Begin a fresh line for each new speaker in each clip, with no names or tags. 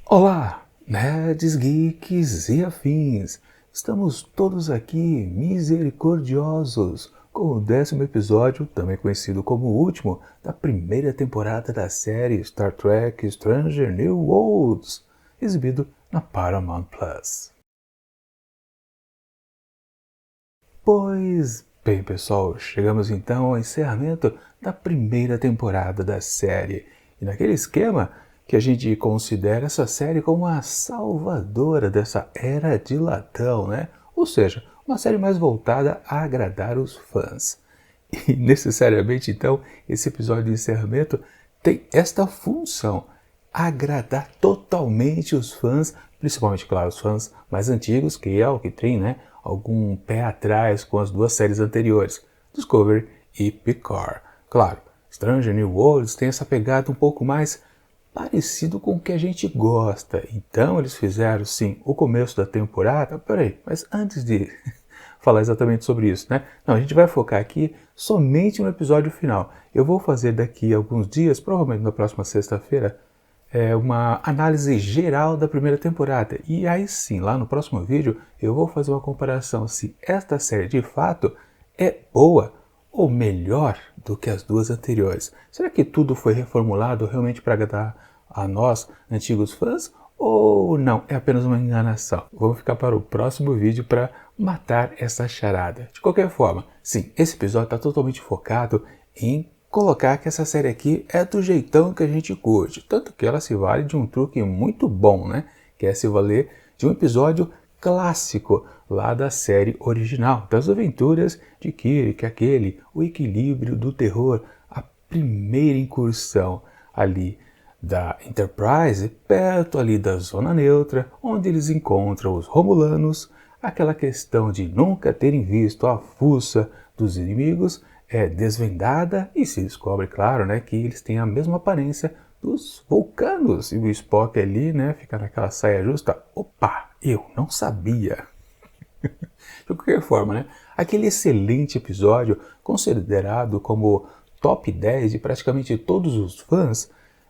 Olá, nerds, geeks e afins! Estamos todos aqui misericordiosos com o 10º episódio, também conhecido como o último, da primeira temporada da série Star Trek Stranger New Worlds, exibido na Paramount Plus. Pois bem, pessoal, chegamos então ao encerramento da primeira temporada da série. E naquele esquema que a gente considera essa série como a salvadora dessa era de latão, né? Ou seja, uma série mais voltada a agradar os fãs. E necessariamente, então, esse episódio de encerramento tem esta função: agradar totalmente os fãs, principalmente, claro, os fãs mais antigos, que é o que tem, né, algum pé atrás com as duas séries anteriores, Discovery e Picard. Claro, Stranger New Worlds tem essa pegada um pouco mais parecido com o que a gente gosta. Então eles fizeram, sim, o começo da temporada. Peraí, mas antes de falar exatamente sobre isso, né? Não, a gente vai focar aqui somente no episódio final. Eu vou fazer daqui a alguns dias, provavelmente na próxima sexta-feira, uma análise geral da primeira temporada. E aí sim, lá no próximo vídeo, eu vou fazer uma comparação se esta série de fato é boa ou melhor do que as duas anteriores. Será que tudo foi reformulado realmente para agradar a nós, antigos fãs, ou não, é apenas uma enganação? Vamos ficar para o próximo vídeo para matar essa charada. De qualquer forma, sim, esse episódio está totalmente focado em colocar que essa série aqui é do jeitão que a gente curte, tanto que ela se vale de um truque muito bom, né? Que é se valer de um episódio clássico lá da série original, das aventuras de Kirk, o equilíbrio do terror, a primeira incursão ali da Enterprise, perto ali da zona neutra, onde eles encontram os Romulanos, aquela questão de nunca terem visto a fuça dos inimigos é desvendada e se descobre, claro, né, que eles têm a mesma aparência dos vulcanos. E o Spock ali, né, fica naquela saia justa. Opa, eu não sabia. De qualquer forma, né, aquele excelente episódio, considerado como top 10 de praticamente todos os fãs,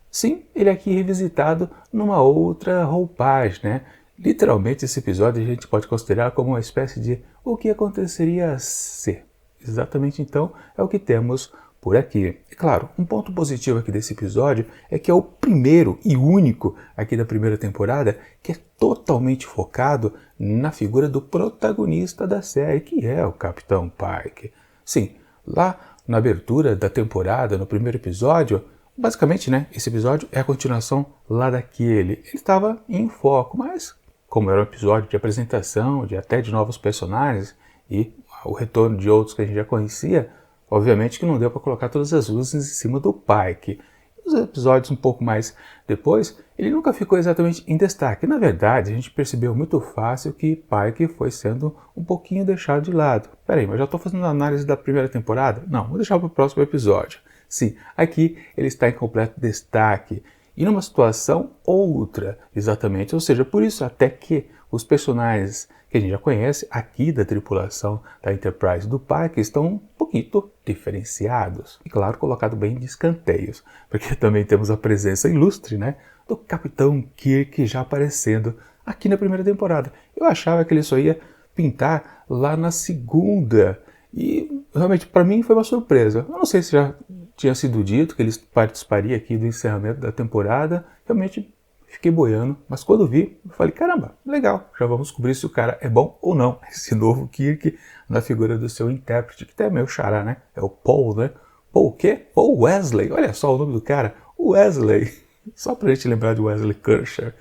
sim, ele é aqui revisitado numa outra roupagem, né? Literalmente esse episódio a gente pode considerar como uma espécie de o que aconteceria se. Exatamente, então, é o que temos por aqui. E claro, um ponto positivo aqui desse episódio é que é o primeiro e único aqui da primeira temporada que é totalmente focado na figura do protagonista da série, que é o Capitão Pike. Sim, lá na abertura da temporada, no primeiro episódio, basicamente, né, esse episódio é a continuação lá daquele. Ele estava em foco, mas como era um episódio de apresentação, até de novos personagens e o retorno de outros que a gente já conhecia, obviamente que não deu para colocar todas as luzes em cima do Pike. Os episódios um pouco mais depois, ele nunca ficou exatamente em destaque. Na verdade, a gente percebeu muito fácil que Pike foi sendo um pouquinho deixado de lado. Peraí, mas já estou fazendo a análise da primeira temporada? Não, vou deixar para o próximo episódio. Sim, aqui ele está em completo destaque e numa situação outra, exatamente. Ou seja, por isso até que os personagens que a gente já conhece aqui da tripulação da Enterprise do Pike estão um pouquinho diferenciados. E claro, colocado bem de escanteios, porque também temos a presença ilustre, né, do Capitão Kirk já aparecendo aqui na primeira temporada. Eu achava que ele só ia pintar lá na segunda e realmente para mim foi uma surpresa. Eu não sei se já tinha sido dito que ele participaria aqui do encerramento da temporada, realmente fiquei boiando, mas quando vi, eu falei, caramba, legal, já vamos descobrir se o cara é bom ou não, esse novo Kirk na figura do seu intérprete, que até é meu xará, né? É o Paul, né? Paul o quê? Paul Wesley, olha só o nome do cara, Wesley, só pra gente lembrar de Wesley Crusher,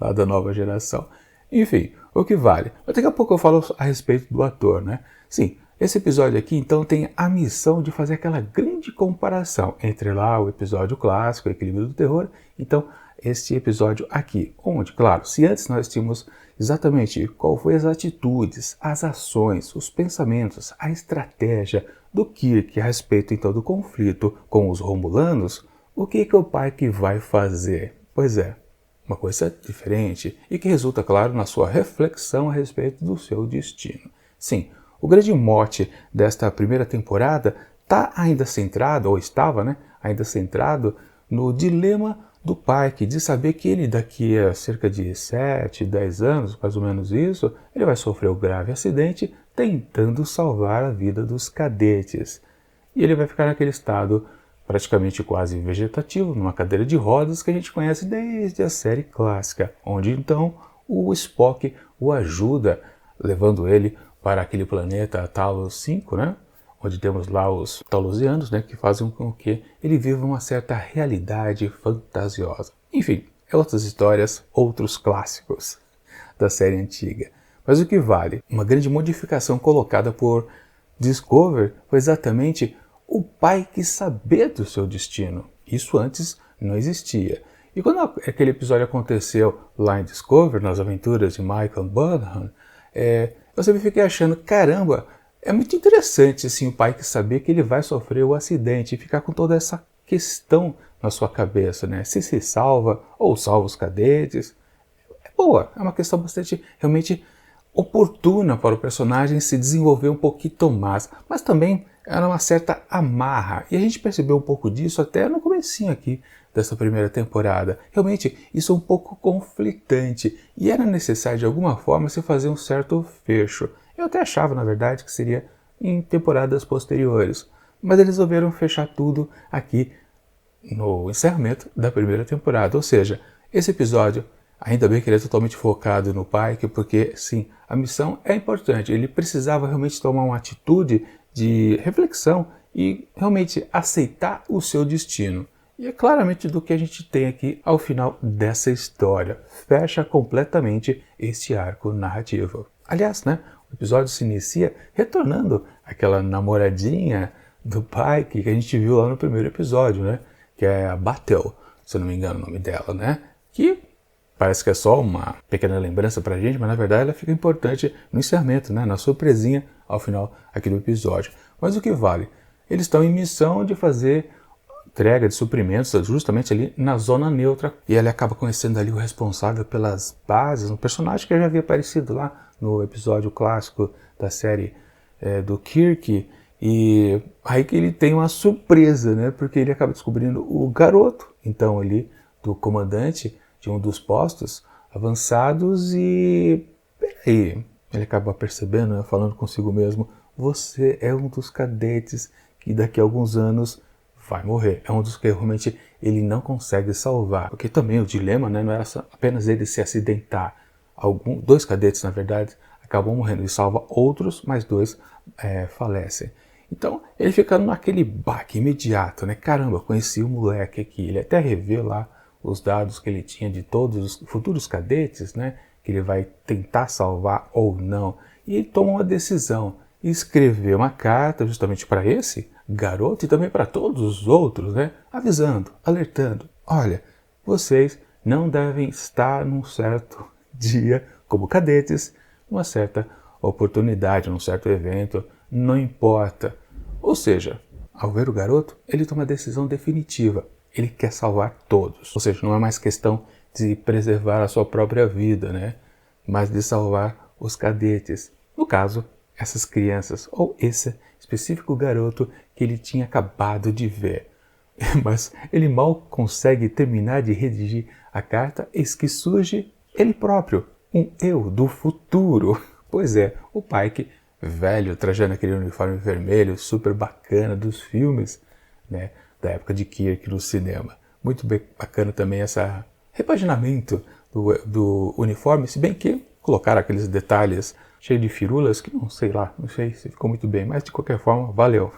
lá da nova geração. Enfim, o que vale. Mas daqui a pouco eu falo a respeito do ator, né? Sim, esse episódio aqui, então, tem a missão de fazer aquela grande comparação entre lá o episódio clássico, o equilíbrio do terror, então, este episódio aqui, onde, claro, se antes nós tínhamos exatamente qual foi as atitudes, as ações, os pensamentos, a estratégia do Kirk a respeito, então, do conflito com os Romulanos, o que o Pike vai fazer? Pois é, uma coisa diferente e que resulta, claro, na sua reflexão a respeito do seu destino. Sim, o grande mote desta primeira temporada está ainda centrado, ou estava, né, ainda centrado no dilema do Pike, de saber que ele daqui a cerca de 7, 10 anos, mais ou menos isso, ele vai sofrer um grave acidente tentando salvar a vida dos cadetes. E ele vai ficar naquele estado praticamente quase vegetativo, numa cadeira de rodas que a gente conhece desde a série clássica, onde então o Spock o ajuda, levando ele para aquele planeta Talos 5, né? Onde temos lá os Talusianos, né, que fazem com que ele viva uma certa realidade fantasiosa. Enfim, outras histórias, outros clássicos da série antiga. Mas o que vale, uma grande modificação colocada por Discovery foi exatamente o Pike saber do seu destino. Isso antes não existia. E quando aquele episódio aconteceu lá em Discovery, nas aventuras de Michael Burnham, eu sempre fiquei achando, caramba, é muito interessante assim, o Pike saber que ele vai sofrer o acidente e ficar com toda essa questão na sua cabeça, né? Se salva ou salva os cadetes. É boa, é uma questão bastante realmente oportuna para o personagem se desenvolver um pouquinho mais, mas também era uma certa amarra. E a gente percebeu um pouco disso até no comecinho aqui dessa primeira temporada. Realmente, isso é um pouco conflitante e era necessário de alguma forma se fazer um certo fecho. Eu até achava, na verdade, que seria em temporadas posteriores, mas eles resolveram fechar tudo aqui no encerramento da primeira temporada. Ou seja, esse episódio, ainda bem que ele é totalmente focado no Pike, porque sim, a missão é importante. Ele precisava realmente tomar uma atitude de reflexão e realmente aceitar o seu destino. E é claramente do que a gente tem aqui ao final dessa história. Fecha completamente este arco narrativo. Aliás, né, o episódio se inicia retornando aquela namoradinha do Pike que a gente viu lá no primeiro episódio, né? Que é a Batel, se eu não me engano o nome dela, né? Que parece que é só uma pequena lembrança pra gente, mas na verdade ela fica importante no encerramento, né? Na surpresinha ao final aqui do episódio. Mas o que vale? Eles estão em missão de fazer entrega de suprimentos justamente ali na zona neutra e ele acaba conhecendo ali o responsável pelas bases, um personagem que já havia aparecido lá no episódio clássico da série do Kirk, e aí que ele tem uma surpresa, né? Porque ele acaba descobrindo o garoto, então ali do comandante de um dos postos avançados e peraí, ele acaba percebendo, né, falando consigo mesmo, você é um dos cadetes que daqui a alguns anos vai morrer. É um dos que realmente ele não consegue salvar. Porque também o dilema, né, não era apenas ele se acidentar. Dois cadetes, na verdade, acabam morrendo. Ele salva outros, mas dois falecem. Então, ele fica naquele baque imediato, né? Caramba, conheci o moleque aqui. Ele até revê lá os dados que ele tinha de todos os futuros cadetes, né? Que ele vai tentar salvar ou não. E ele toma uma decisão. Escrever uma carta justamente para esse garoto e também para todos os outros, né? Avisando, alertando. Olha, vocês não devem estar num certo dia como cadetes, numa certa oportunidade, num certo evento, não importa. Ou seja, ao ver o garoto, ele toma a decisão definitiva. Ele quer salvar todos. Ou seja, não é mais questão de preservar a sua própria vida, né? Mas de salvar os cadetes. No caso, essas crianças, ou esse específico garoto que ele tinha acabado de ver. Mas ele mal consegue terminar de redigir a carta, eis que surge ele próprio, um eu do futuro. Pois é, o Pike, velho, trajando aquele uniforme vermelho, super bacana dos filmes, né, da época de Kirk no cinema. Muito bacana também esse repaginamento do uniforme, se bem que colocaram aqueles detalhes cheios de firulas que não sei se ficou muito bem, mas de qualquer forma, valeu.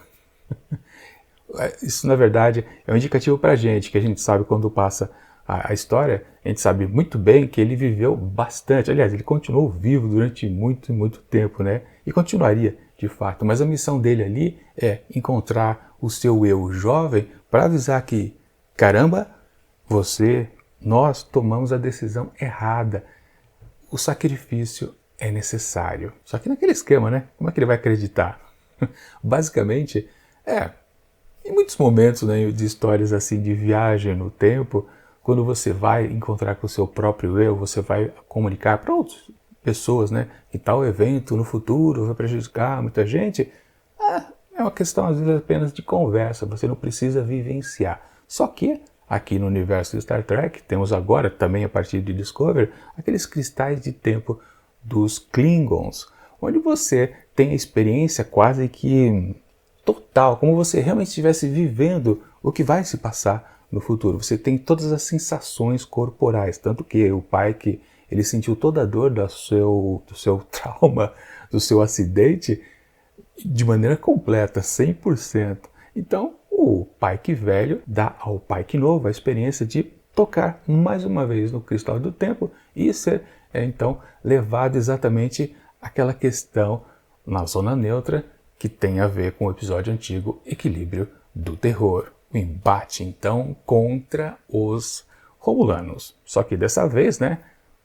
Isso, na verdade, é um indicativo pra gente, que a gente sabe quando passa a história, a gente sabe muito bem que ele viveu bastante. Aliás, ele continuou vivo durante muito, muito tempo, né? E continuaria, de fato. Mas a missão dele ali é encontrar o seu eu jovem para avisar que, caramba, nós tomamos a decisão errada. O sacrifício é necessário. Só que naquele esquema, né? Como é que ele vai acreditar? Basicamente, em muitos momentos, né, de histórias assim de viagem no tempo, quando você vai encontrar com o seu próprio eu, você vai comunicar para outras pessoas, né, que tal evento no futuro vai prejudicar muita gente, é uma questão às vezes apenas de conversa, você não precisa vivenciar. Só que aqui no universo de Star Trek, temos agora, também a partir de Discovery, aqueles cristais de tempo dos Klingons, onde você tem a experiência quase que total, como você realmente estivesse vivendo o que vai se passar no futuro. Você tem todas as sensações corporais, tanto que o Pike, ele sentiu toda a dor do seu trauma, do seu acidente, de maneira completa, 100%. Então, o Pike velho dá ao Pike novo a experiência de tocar mais uma vez no cristal do tempo e ser, então, levado exatamente àquela questão na zona neutra que tem a ver com o episódio antigo Equilíbrio do Terror. O embate, então, contra os Romulanos. Só que dessa vez, né,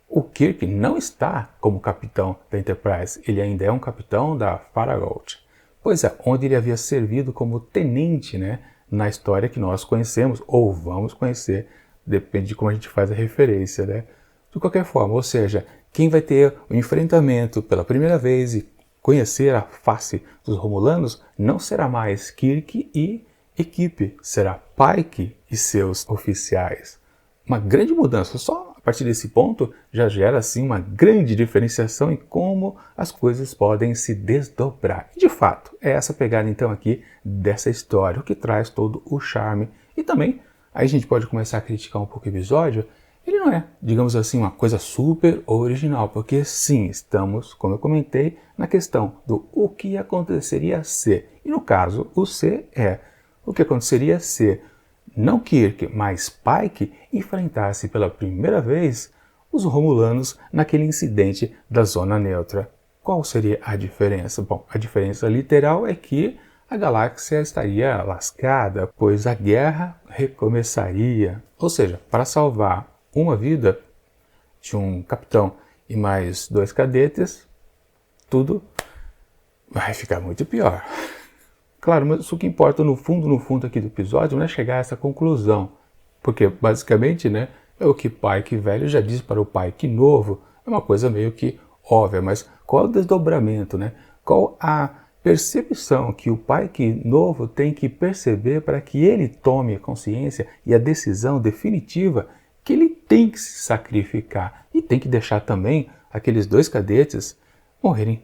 o Kirk não está como capitão da Enterprise, ele ainda é um capitão da Farragut. Pois é, onde ele havia servido como tenente, né, na história que nós conhecemos, ou vamos conhecer, depende de como a gente faz a referência, né? De qualquer forma, ou seja, quem vai ter o enfrentamento pela primeira vez e conhecer a face dos Romulanos não será mais Kirk e equipe, será Pike e seus oficiais. Uma grande mudança, só a partir desse ponto já gera assim uma grande diferenciação em como as coisas podem se desdobrar. E de fato, é essa pegada então aqui dessa história, o que traz todo o charme. E também, aí a gente pode começar a criticar um pouco o episódio, ele não é, digamos assim, uma coisa super original, porque sim, estamos, como eu comentei, na questão do o que aconteceria se. E no caso, o se é o que aconteceria se não Kirk, mas Pike enfrentasse pela primeira vez os Romulanos naquele incidente da zona neutra. Qual seria a diferença? Bom, a diferença literal é que a galáxia estaria lascada, pois a guerra recomeçaria. Ou seja, para salvar uma vida de um capitão e mais 2 cadetes, tudo vai ficar muito pior. Claro, mas o que importa no fundo aqui do episódio não é chegar a essa conclusão. Porque, basicamente, né, é o que Pike velho já disse para o Pike novo. É uma coisa meio que óbvia, mas qual é o desdobramento, né? Qual a percepção que o Pike novo tem que perceber para que ele tome a consciência e a decisão definitiva que ele tem que se sacrificar e tem que deixar também aqueles 2 cadetes morrerem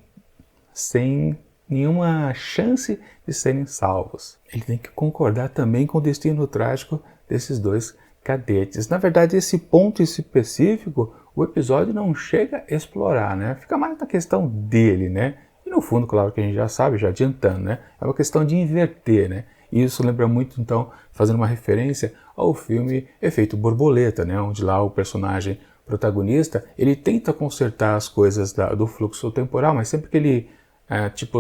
sem nenhuma chance de serem salvos. Ele tem que concordar também com o destino trágico desses 2 cadetes. Na verdade, esse ponto específico, o episódio não chega a explorar, né? Fica mais na questão dele, né? E no fundo, claro que a gente já sabe, já adiantando, né? É uma questão de inverter, né? E isso lembra muito, então, fazendo uma referência ao filme Efeito Borboleta, né? Onde lá o personagem protagonista, ele tenta consertar as coisas do fluxo temporal, mas sempre que ele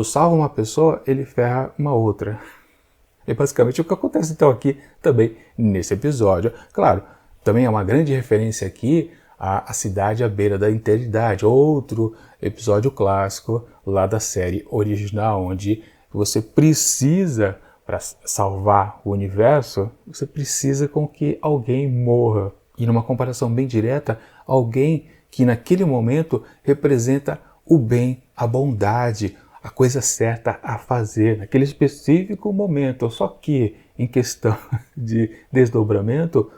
salva uma pessoa, ele ferra uma outra. É basicamente o que acontece então aqui também nesse episódio. Claro, também é uma grande referência aqui à Cidade à Beira da Eternidade, outro episódio clássico lá da série original, onde você precisa, para salvar o universo, você precisa com que alguém morra. E numa comparação bem direta, alguém que naquele momento representa o bem, a bondade, a coisa certa a fazer naquele específico momento. Só que em questão de desdobramento,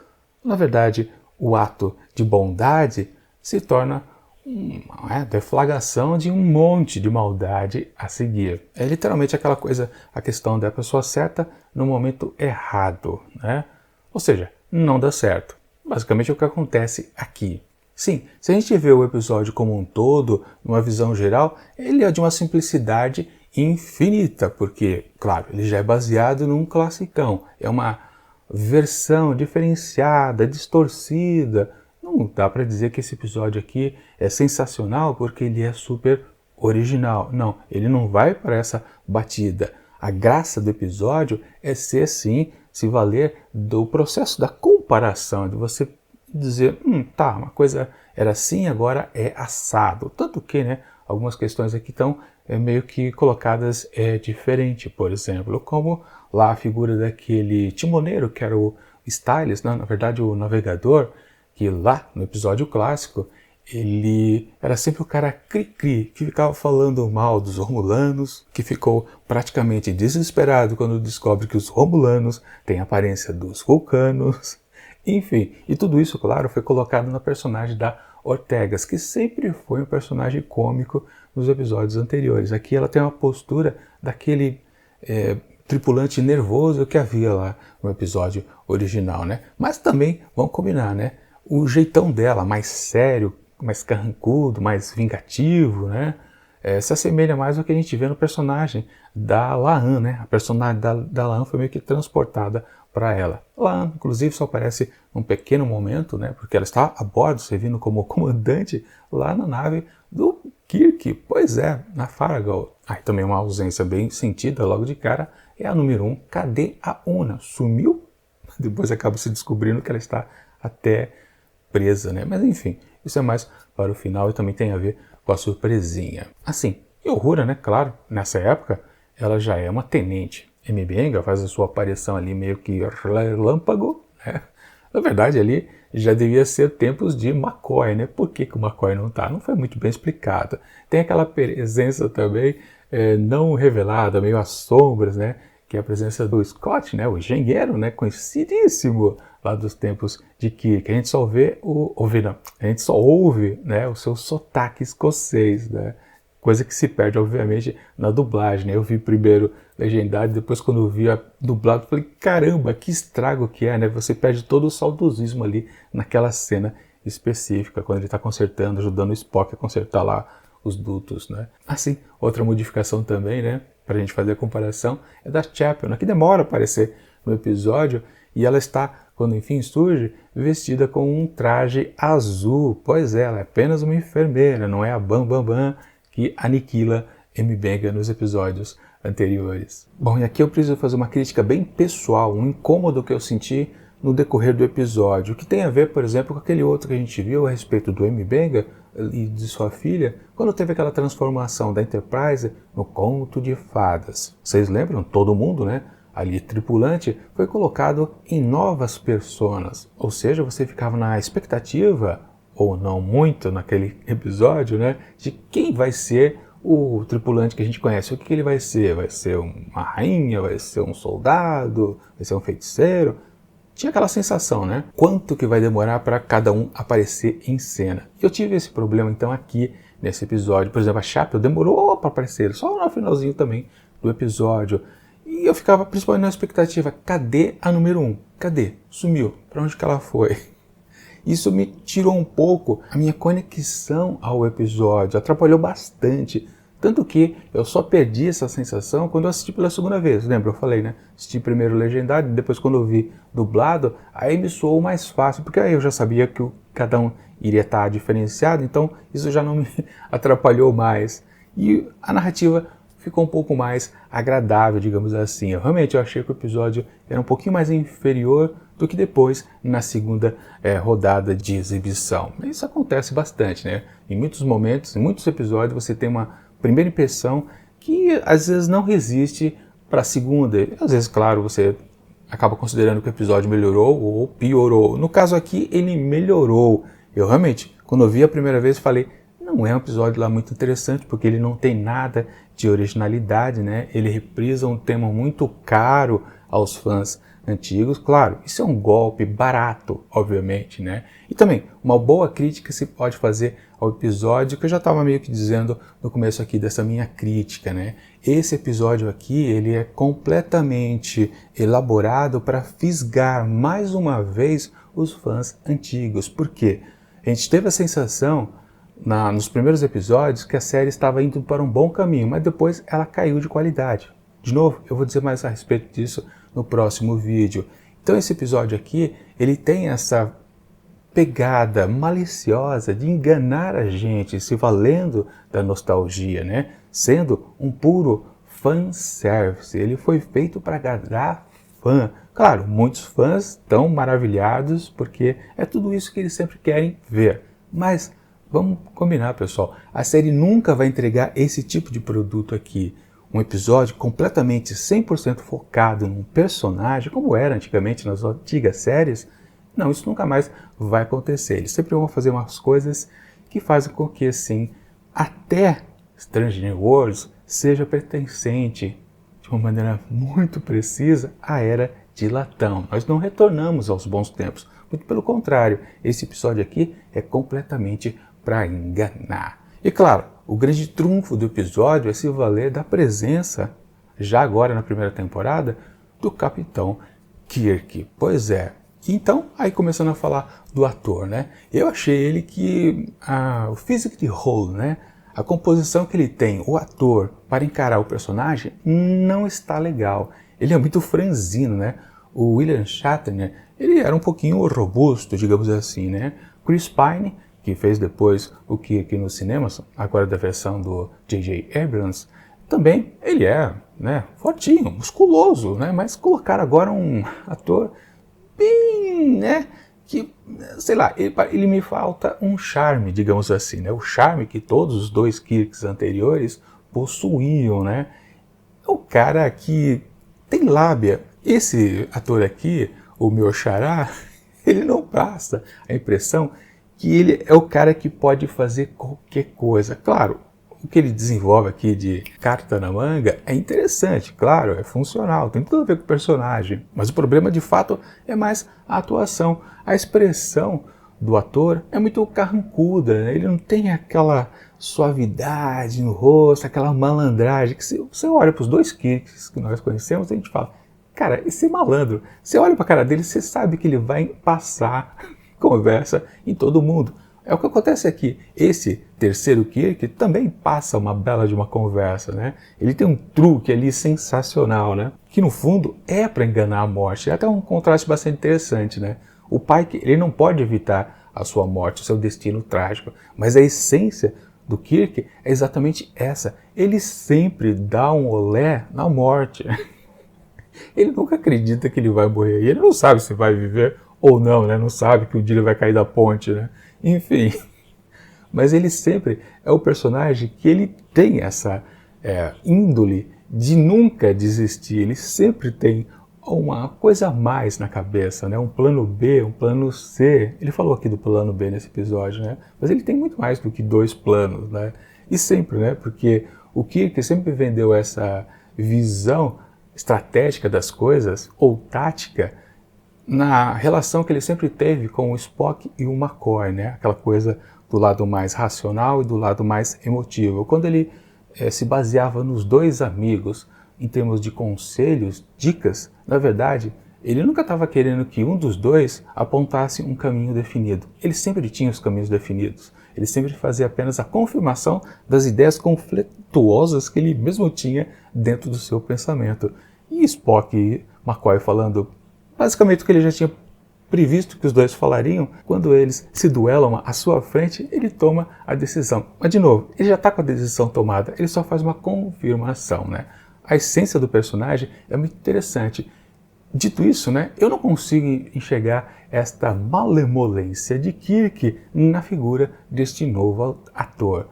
na verdade, o ato de bondade se torna uma deflagração de um monte de maldade a seguir. É literalmente aquela coisa, a questão da pessoa certa no momento errado, né? Ou seja, não dá certo. Basicamente é o que acontece aqui. Sim, se a gente vê o episódio como um todo, numa visão geral, ele é de uma simplicidade infinita, porque, claro, ele já é baseado num classicão, é uma versão diferenciada, distorcida. Não dá para dizer que esse episódio aqui é sensacional porque ele é super original. Não, ele não vai para essa batida. A graça do episódio é ser, sim, se valer do processo da comparação, de você dizer, tá, uma coisa era assim, agora é assado. Tanto que, né, algumas questões aqui estão meio que colocadas diferente, por exemplo, como lá a figura daquele timoneiro, que era o Styles, né, na verdade o navegador, que lá no episódio clássico, ele era sempre o cara cri-cri, que ficava falando mal dos Romulanos, que ficou praticamente desesperado quando descobre que os Romulanos têm a aparência dos Vulcanos. Enfim, e tudo isso, claro, foi colocado na personagem da Ortegas, que sempre foi um personagem cômico nos episódios anteriores. Aqui ela tem uma postura daquele tripulante nervoso que havia lá no episódio original, né? Mas também, vamos combinar, né? O jeitão dela, mais sério, mais carrancudo, mais vingativo, né? Se assemelha mais ao que a gente vê no personagem da Laan, né? A personagem da Laan foi meio que transportada para ela. Laan, inclusive, só aparece num pequeno momento, né? Porque ela está a bordo, servindo como comandante lá na nave do Kirk. Pois é, na Farragut. Aí também uma ausência bem sentida logo de cara é a número 1. Cadê a Una? Sumiu? Depois acaba se descobrindo que ela está até presa, né? Mas enfim, isso é mais para o final e também tem a ver com a surpresinha. Assim, e Uhura, né? Claro, nessa época ela já é uma tenente. M'Benga faz a sua aparição ali meio que relâmpago, né? Na verdade, ali já devia ser tempos de McCoy, né? Por que o McCoy não tá? Não foi muito bem explicado. Tem aquela presença também não revelada, meio às sombras, né? Que é a presença do Scott, né? O engenheiro, né? Conhecidíssimo lá dos tempos de Kirk. A gente só a gente só ouve, né? O seu sotaque escocês, né? Coisa que se perde, obviamente, na dublagem, né? Eu vi primeiro legendado, depois quando eu vi a dublado, falei, caramba, que estrago que é, né? Você perde todo o saudosismo ali naquela cena específica, quando ele está consertando, ajudando o Spock a consertar lá os dutos, né? Assim, outra modificação também, né? Para a gente fazer a comparação, é da Chapel, né? Que demora a aparecer no episódio, e ela está, quando enfim surge, vestida com um traje azul. Pois é, ela é apenas uma enfermeira, não é a Bam Bam Bam que aniquila M'Benga nos episódios anteriores. Bom, e aqui eu preciso fazer uma crítica bem pessoal, um incômodo que eu senti no decorrer do episódio, que tem a ver, por exemplo, com aquele outro que a gente viu a respeito do M'Benga e de sua filha, quando teve aquela transformação da Enterprise no conto de fadas. Vocês lembram? Todo mundo, né? Ali, tripulante, foi colocado em novas personas, ou seja, você ficava na expectativa, ou não muito naquele episódio, né, de quem vai ser o tripulante que a gente conhece. O que ele vai ser? Vai ser uma rainha? Vai ser um soldado? Vai ser um feiticeiro? Tinha aquela sensação, né? Quanto que vai demorar para cada um aparecer em cena? Eu tive esse problema, então, aqui nesse episódio. Por exemplo, a Chapel demorou para aparecer, só no finalzinho também do episódio. E eu ficava principalmente na expectativa, cadê a número 1? Cadê? Sumiu. Para onde que ela foi? Isso me tirou um pouco a minha conexão ao episódio, atrapalhou bastante. Tanto que eu só perdi essa sensação quando eu assisti pela segunda vez. Lembra? Eu falei, né? Assisti primeiro legendado, depois quando eu vi dublado, aí me soou mais fácil, porque aí eu já sabia que cada um iria estar diferenciado, então isso já não me atrapalhou mais. E a narrativa ficou um pouco mais agradável, digamos assim. Eu realmente achei que o episódio era um pouquinho mais inferior do que depois na segunda rodada de exibição. Isso acontece bastante, né? Em muitos momentos, em muitos episódios, você tem uma primeira impressão que às vezes não resiste para a segunda. E, às vezes, claro, você acaba considerando que o episódio melhorou ou piorou. No caso aqui, ele melhorou. Eu realmente, quando eu vi a primeira vez, falei, não é um episódio lá muito interessante, porque ele não tem nada de originalidade, né? Ele reprisa um tema muito caro aos fãs antigos. Claro, isso é um golpe barato, obviamente, né? E também, uma boa crítica se pode fazer ao episódio, que eu já estava meio que dizendo no começo aqui dessa minha crítica, né? Esse episódio aqui, ele é completamente elaborado para fisgar mais uma vez os fãs antigos. Por quê? A gente teve a sensação nos primeiros episódios que a série estava indo para um bom caminho, mas depois ela caiu de qualidade. De novo, eu vou dizer mais a respeito disso no próximo vídeo. Então esse episódio aqui, ele tem essa pegada maliciosa de enganar a gente, se valendo da nostalgia, né? Sendo um puro fanservice. Ele foi feito para agradar fã. Claro, muitos fãs estão maravilhados porque é tudo isso que eles sempre querem ver. Mas vamos combinar, pessoal, a série nunca vai entregar esse tipo de produto aqui. Um episódio completamente 100% focado num personagem, como era antigamente nas antigas séries. Não, isso nunca mais vai acontecer. Eles sempre vão fazer umas coisas que fazem com que, assim, até Strange New Worlds seja pertencente, de uma maneira muito precisa, à Era de Latão. Nós não retornamos aos bons tempos. Muito pelo contrário, esse episódio aqui é completamente para enganar. E claro, o grande trunfo do episódio é se valer da presença, já agora na primeira temporada, do Capitão Kirk. Pois é. Então, aí começando a falar do ator, né? Eu achei ele que o physique de role, né? A composição que ele tem, o ator, para encarar o personagem, não está legal. Ele é muito franzino, né? O William Shatner, ele era um pouquinho robusto, digamos assim, né? Chris Pine, que fez depois o Kirk nos cinemas, agora da versão do J.J. Abrams, também ele é, né, fortinho, musculoso, né? Mas colocar agora um ator bem, né, que, sei lá, ele me falta um charme, digamos assim, né? O charme que todos os dois Kirks anteriores possuíam, né? O cara que tem lábia. Esse ator aqui, o meu xará, ele não passa a impressão que ele é o cara que pode fazer qualquer coisa. Claro, o que ele desenvolve aqui de carta na manga é interessante, claro, é funcional, tem tudo a ver com o personagem. Mas o problema, de fato, é mais a atuação. A expressão do ator é muito carrancuda, né? Ele não tem aquela suavidade no rosto, aquela malandragem, que você olha para os dois Kirks que nós conhecemos e a gente fala, cara, esse é malandro. Você olha para a cara dele, você sabe que ele vai passar conversa em todo mundo. É o que acontece aqui. Esse terceiro Kirk também passa uma bela de uma conversa, né? Ele tem um truque ali sensacional, né? Que no fundo é para enganar a morte. É até um contraste bastante interessante, né? O Pike, ele não pode evitar a sua morte, o seu destino trágico, mas a essência do Kirk é exatamente essa. Ele sempre dá um olé na morte. Ele nunca acredita que ele vai morrer. E ele não sabe se vai viver ou não, né? Não sabe que um dia ele vai cair da ponte, né? Enfim. Mas ele sempre é o personagem que ele tem essa índole de nunca desistir. Ele sempre tem uma coisa a mais na cabeça, né? Um plano B, um plano C. Ele falou aqui do plano B nesse episódio, né? Mas ele tem muito mais do que dois planos, né? E sempre, né? Porque o Kirk sempre vendeu essa visão estratégica das coisas, ou tática, na relação que ele sempre teve com o Spock e o McCoy, né? Aquela coisa do lado mais racional e do lado mais emotivo. Quando ele se baseava nos dois amigos em termos de conselhos, dicas, na verdade, ele nunca estava querendo que um dos dois apontasse um caminho definido. Ele sempre tinha os caminhos definidos. Ele sempre fazia apenas a confirmação das ideias conflituosas que ele mesmo tinha dentro do seu pensamento. E Spock e McCoy falando basicamente o que ele já tinha previsto que os dois falariam, quando eles se duelam à sua frente, ele toma a decisão. Mas, de novo, ele já está com a decisão tomada, ele só faz uma confirmação, né? A essência do personagem é muito interessante. Dito isso, né, eu não consigo enxergar esta malemolência de Kirk na figura deste novo ator.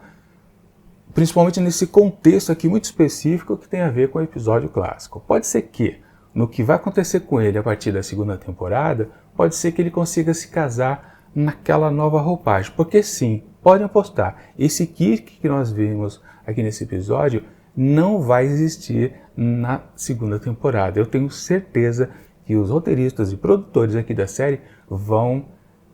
Principalmente nesse contexto aqui muito específico que tem a ver com o episódio clássico. Pode ser que, no que vai acontecer com ele a partir da segunda temporada, pode ser que ele consiga se casar naquela nova roupagem. Porque sim, podem apostar, esse Kirk que nós vimos aqui nesse episódio não vai existir na segunda temporada. Eu tenho certeza que os roteiristas e produtores aqui da série vão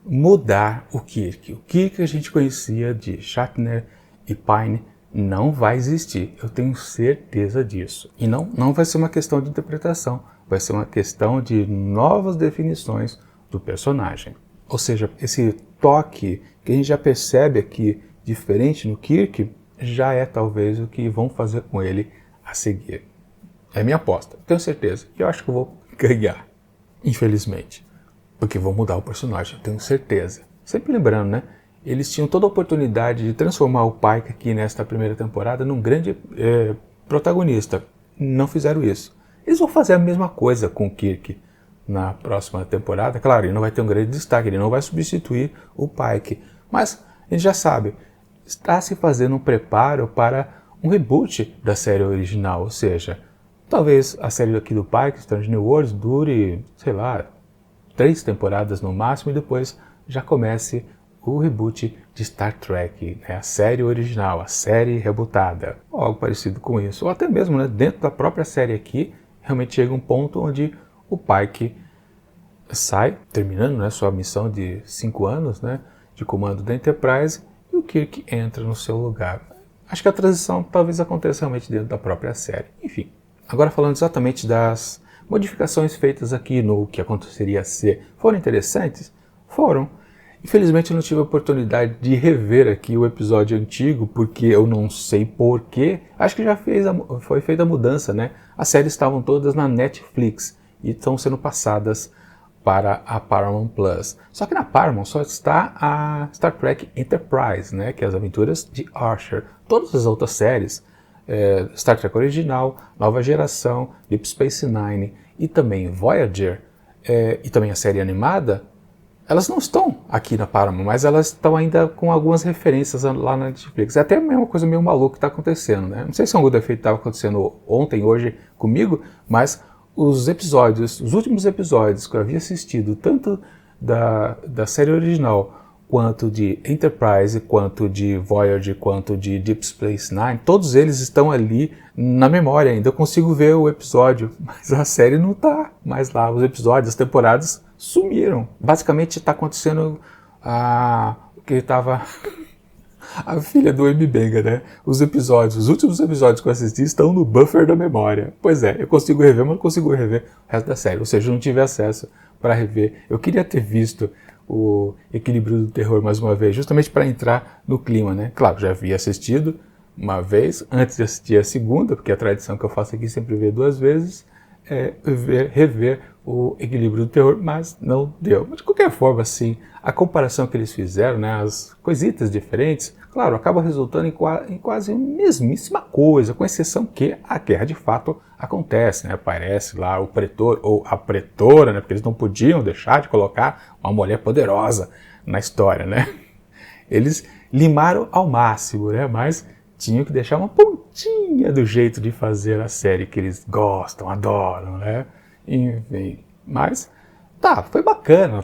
mudar o Kirk. O Kirk que a gente conhecia de Shatner e Pine não vai existir. Eu tenho certeza disso. E não vai ser uma questão de interpretação, vai ser uma questão de novas definições do personagem. Ou seja, esse toque que a gente já percebe aqui diferente no Kirk, já é talvez o que vão fazer com ele a seguir. É minha aposta, tenho certeza. E eu acho que eu vou ganhar, infelizmente. Porque vão mudar o personagem, tenho certeza. Sempre lembrando, né? Eles tinham toda a oportunidade de transformar o Pike aqui nesta primeira temporada num grande protagonista. Não fizeram isso. Eles vão fazer a mesma coisa com o Kirk na próxima temporada. Claro, ele não vai ter um grande destaque, ele não vai substituir o Pike. Mas a gente já sabe, está se fazendo um preparo para um reboot da série original. Ou seja, talvez a série aqui do Pike, Strange New Worlds, dure, sei lá, 3 temporadas no máximo e depois já comece o reboot de Star Trek, né? A série original, a série rebootada, ou algo parecido com isso. Ou até mesmo, né, dentro da própria série aqui, realmente chega um ponto onde o Pike sai, terminando, né, sua missão de 5 anos, né, de comando da Enterprise, e o Kirk entra no seu lugar. Acho que a transição talvez aconteça realmente dentro da própria série. Enfim, agora falando exatamente das modificações feitas aqui no que aconteceria a ser, foram interessantes? Foram. Infelizmente eu não tive a oportunidade de rever aqui o episódio antigo, porque eu não sei porquê. Acho que já foi feita a mudança, né? As séries estavam todas na Netflix e estão sendo passadas para a Paramount Plus. Só que na Paramount só está a Star Trek Enterprise, né? Que é as aventuras de Archer. Todas as outras séries, Star Trek Original, Nova Geração, Deep Space Nine e também Voyager, e também a série animada, elas não estão aqui na Paramount, mas elas estão ainda com algumas referências lá na Netflix. É até uma coisa meio maluca que está acontecendo, né? Não sei se algum defeito estava acontecendo ontem, hoje comigo, mas os últimos episódios que eu havia assistido, tanto da série original, quanto de Enterprise, quanto de Voyager, quanto de Deep Space Nine, todos eles estão ali na memória ainda. Eu consigo ver o episódio, mas a série não está mais lá. Os episódios, as temporadas sumiram. Basicamente está acontecendo o que estava a filha do M-Benga, né? Os últimos episódios que eu assisti estão no buffer da memória. Pois é, eu consigo rever, mas não consigo rever o resto da série. Ou seja, eu não tive acesso para rever. Eu queria ter visto o Equilíbrio do Terror mais uma vez, justamente para entrar no clima, né? Claro, já havia assistido uma vez, antes de assistir a segunda, porque a tradição que eu faço aqui sempre ver 2 vezes, rever o Equilíbrio do Terror, mas não deu. Mas de qualquer forma, assim, a comparação que eles fizeram, né, as coisitas diferentes, claro, acaba resultando em quase a mesmíssima coisa, com exceção que a guerra de fato acontece, né? Aparece lá o pretor ou a pretora, né? Porque eles não podiam deixar de colocar uma mulher poderosa na história, né? Eles limaram ao máximo, né? Mas tinham que deixar uma pontinha do jeito de fazer a série que eles gostam, adoram, né? Enfim, mas tá, foi bacana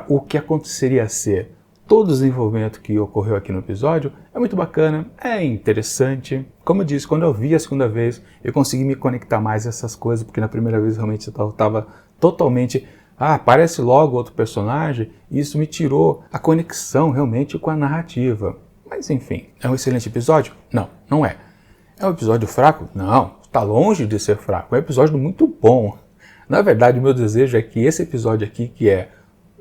o que aconteceria a ser. Todo o desenvolvimento que ocorreu aqui no episódio é muito bacana, é interessante. Como eu disse, quando eu vi a segunda vez, eu consegui me conectar mais a essas coisas, porque na primeira vez realmente eu estava totalmente... aparece logo outro personagem, e isso me tirou a conexão realmente com a narrativa. Mas enfim, é um excelente episódio? Não, não é. É um episódio fraco? Não, está longe de ser fraco, é um episódio muito bom. Na verdade, o meu desejo é que esse episódio aqui, que é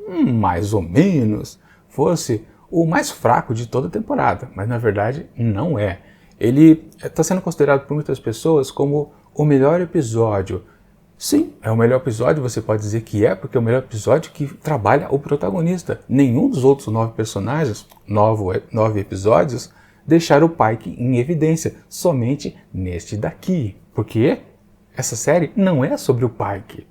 mais ou menos, fosse o mais fraco de toda a temporada, mas na verdade não é. Ele está sendo considerado por muitas pessoas como o melhor episódio. Sim, é o melhor episódio, você pode dizer que é, porque é o melhor episódio que trabalha o protagonista. Nenhum dos outros 9 personagens, 9 episódios, deixaram o Pike em evidência, somente neste daqui. Porque essa série não é sobre o Pike.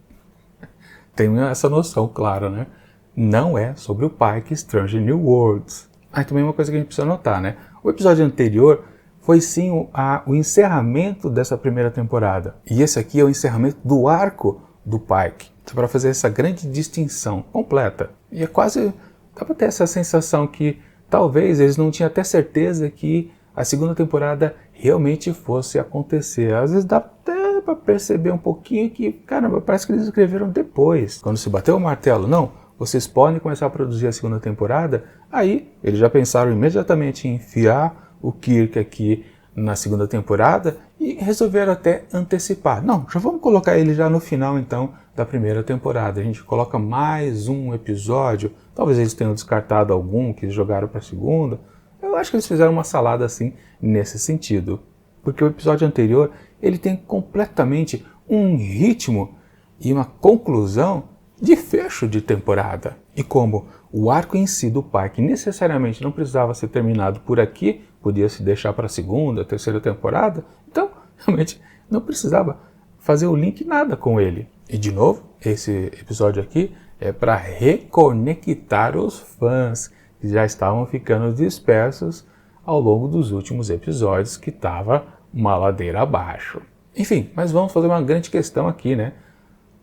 Tem essa noção, claro, né? Não é sobre o Pike Strange New Worlds. Também uma coisa que a gente precisa notar, né? O episódio anterior foi sim o encerramento dessa primeira temporada. E esse aqui é o encerramento do arco do Pike. Então, para fazer essa grande distinção completa. E é quase... dá para ter essa sensação que talvez eles não tinham até certeza que a segunda temporada realmente fosse acontecer. Às vezes dá até para perceber um pouquinho que, caramba, parece que eles escreveram depois. Quando se bateu o martelo, não... vocês podem começar a produzir a segunda temporada, aí eles já pensaram imediatamente em enfiar o Kirk aqui na segunda temporada e resolveram até antecipar. Não, já vamos colocar ele já no final então da primeira temporada. A gente coloca mais um episódio, talvez eles tenham descartado algum que eles jogaram para a segunda. Eu acho que eles fizeram uma salada assim nesse sentido, porque o episódio anterior ele tem completamente um ritmo e uma conclusão de fecho de temporada. E como o arco em si do Pike necessariamente não precisava ser terminado por aqui, podia se deixar para a segunda, terceira temporada, então realmente não precisava fazer o link nada com ele. E de novo, esse episódio aqui é para reconectar os fãs que já estavam ficando dispersos ao longo dos últimos episódios, que estava uma ladeira abaixo. Enfim, mas vamos fazer uma grande questão aqui, né?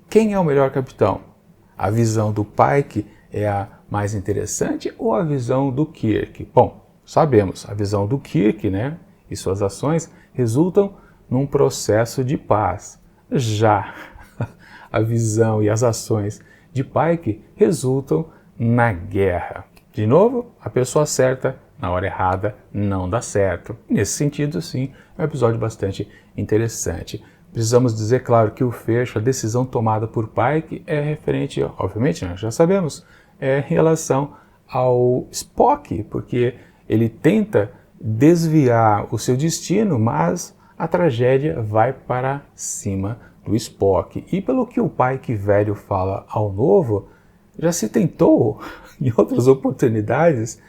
Quem é o melhor capitão? A visão do Pike é a mais interessante ou a visão do Kirk? Bom, sabemos, a visão do Kirk, né, e suas ações resultam num processo de paz. Já a visão e as ações de Pike resultam na guerra. De novo, a pessoa certa na hora errada não dá certo. Nesse sentido, sim, é um episódio bastante interessante. Precisamos dizer, claro, que o fecho, a decisão tomada por Pike é referente, obviamente, nós já sabemos, em relação ao Spock, porque ele tenta desviar o seu destino, mas a tragédia vai para cima do Spock. E pelo que o Pike velho fala ao novo, já se tentou, em outras oportunidades,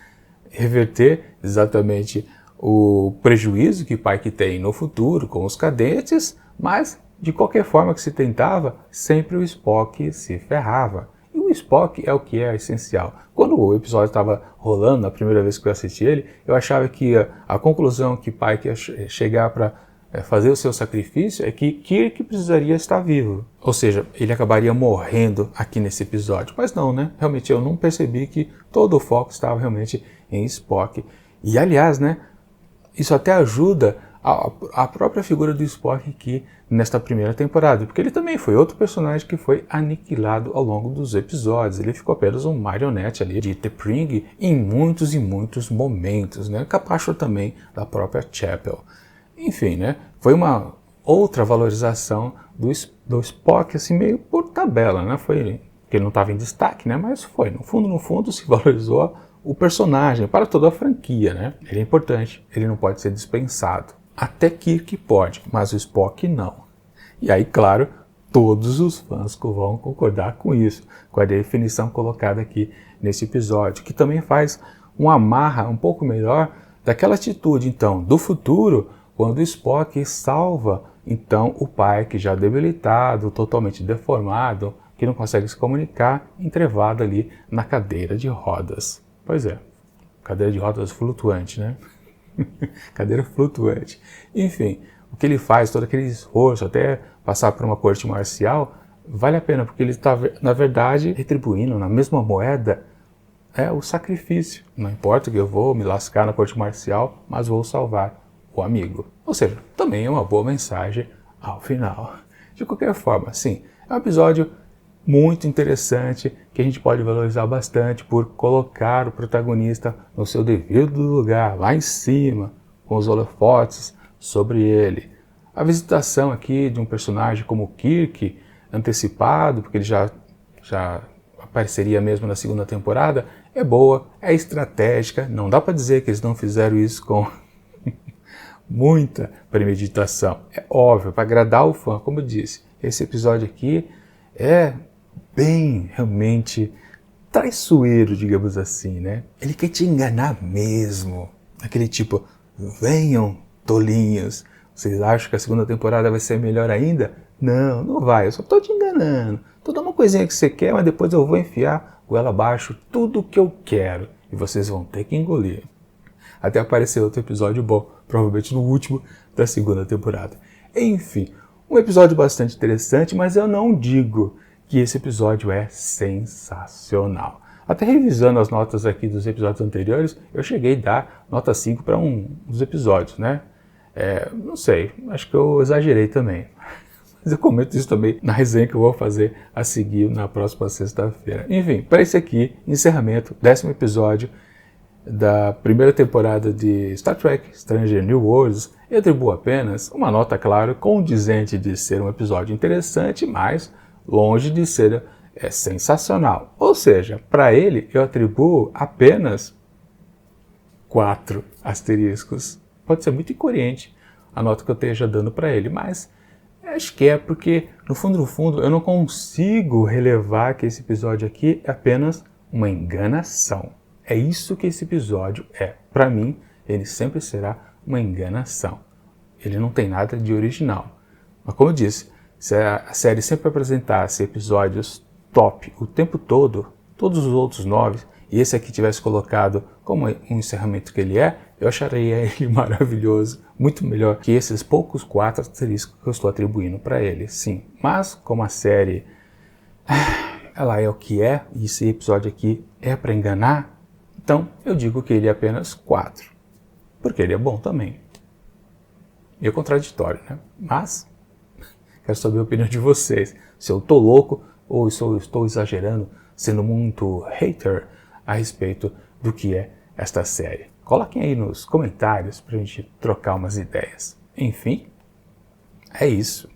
reverter exatamente o prejuízo que Pike tem no futuro com os cadetes, mas de qualquer forma que se tentava, sempre o Spock se ferrava. E o Spock é o que é essencial. Quando o episódio estava rolando, a primeira vez que eu assisti ele, eu achava que a conclusão que Pike ia chegar para fazer o seu sacrifício é que Kirk precisaria estar vivo. Ou seja, ele acabaria morrendo aqui nesse episódio. Mas não, né? Realmente eu não percebi que todo o foco estava realmente em Spock. E aliás, né? Isso até ajuda a própria figura do Spock aqui nesta primeira temporada, porque ele também foi outro personagem que foi aniquilado ao longo dos episódios. Ele ficou apenas um marionete ali de T'Pring em muitos e muitos momentos, né? Capacho também da própria Chapel. Enfim, né? Foi uma outra valorização do Spock, assim, meio por tabela, né? Foi que ele não estava em destaque, né? Mas foi, no fundo, se valorizou o personagem para toda a franquia, né? Ele é importante, ele não pode ser dispensado. Até Kirk pode, mas o Spock não. E aí, claro, todos os fãs vão concordar com isso, com a definição colocada aqui nesse episódio, que também faz uma amarra um pouco melhor daquela atitude, então, do futuro, quando o Spock salva, então, o Pike já debilitado, totalmente deformado, que não consegue se comunicar, entrevado ali na cadeira de rodas. Pois é, cadeira de rodas flutuante, né? Cadeira flutuante. Enfim, o que ele faz, todo aquele esforço, até passar por uma corte marcial, vale a pena, porque ele está, na verdade, retribuindo na mesma moeda o sacrifício. Não importa que eu vou me lascar na corte marcial, mas vou salvar o amigo. Ou seja, também é uma boa mensagem ao final. De qualquer forma, sim, é um episódio muito interessante, que a gente pode valorizar bastante por colocar o protagonista no seu devido lugar, lá em cima, com os holofotes sobre ele. A visitação aqui de um personagem como Kirk, antecipado, porque ele já apareceria mesmo na segunda temporada, é boa, é estratégica, não dá para dizer que eles não fizeram isso com muita premeditação. É óbvio, para agradar o fã, como eu disse, esse episódio aqui é bem, realmente, traiçoeiro, digamos assim, né? Ele quer te enganar mesmo. Aquele tipo, venham, tolinhos, vocês acham que a segunda temporada vai ser melhor ainda? Não, não vai, eu só tô te enganando. Tô dando uma coisinha que você quer, mas depois eu vou enfiar goela abaixo tudo o que eu quero. E vocês vão ter que engolir. Até aparecer outro episódio bom, provavelmente no último da segunda temporada. Enfim, um episódio bastante interessante, mas eu não digo que esse episódio é sensacional. Até revisando as notas aqui dos episódios anteriores, eu cheguei a dar nota 5 para um dos episódios, né? Não sei, acho que eu exagerei também. Mas eu comento isso também na resenha que eu vou fazer a seguir na próxima sexta-feira. Enfim, para esse aqui, encerramento, 10º episódio da primeira temporada de Star Trek Stranger New Worlds, eu atribuo apenas uma nota, claro, condizente de ser um episódio interessante, mas longe de ser sensacional. Ou seja, para ele eu atribuo apenas 4 asteriscos. Pode ser muito incoerente a nota que eu esteja dando para ele, mas acho que é porque, no fundo, eu não consigo relevar que esse episódio aqui é apenas uma enganação. É isso que esse episódio é. Para mim, ele sempre será uma enganação. Ele não tem nada de original. Mas como eu disse, se a série sempre apresentasse episódios top o tempo todo, todos os outros 9, e esse aqui tivesse colocado como um encerramento que ele é, eu acharia ele maravilhoso, muito melhor que esses poucos 4 asteriscos que eu estou atribuindo para ele, sim. Mas como a série, ela é o que é, e esse episódio aqui é para enganar, então eu digo que ele é apenas 4, porque ele é bom também. E é contraditório, né? Mas quero saber a opinião de vocês. Se eu tô louco ou estou exagerando, sendo muito hater a respeito do que é esta série? Coloquem aí nos comentários para a gente trocar umas ideias. Enfim, é isso.